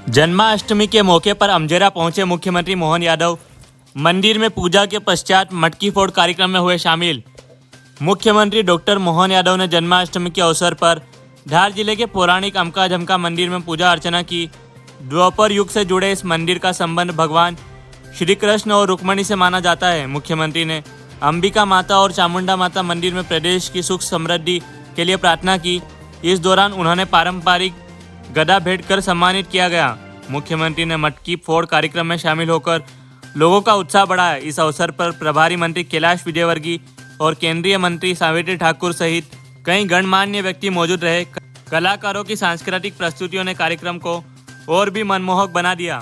जन्माष्टमी के मौके पर अमजेरा पहुंचे मुख्यमंत्री मोहन यादव। मंदिर में पूजा के पश्चात मटकी फोड़ कार्यक्रम में हुए शामिल। मुख्यमंत्री डॉक्टर मोहन यादव ने जन्माष्टमी के अवसर पर धार जिले के पौराणिक अमका झमका मंदिर में पूजा अर्चना की। द्वापर युग से जुड़े इस मंदिर का संबंध भगवान श्री कृष्ण और रुक्मणी से माना जाता है। मुख्यमंत्री ने अंबिका माता और चामुंडा माता मंदिर में प्रदेश की सुख समृद्धि के लिए प्रार्थना की। इस दौरान उन्होंने पारंपरिक गदा भेंट कर सम्मानित किया गया। मुख्यमंत्री ने मटकी फोड़ कार्यक्रम में शामिल होकर लोगों का उत्साह बढ़ाया। इस अवसर पर प्रभारी मंत्री कैलाश विजयवर्गीय और केंद्रीय मंत्री सावित्री ठाकुर सहित कई गणमान्य व्यक्ति मौजूद रहे। कलाकारों की सांस्कृतिक प्रस्तुतियों ने कार्यक्रम को और भी मनमोहक बना दिया।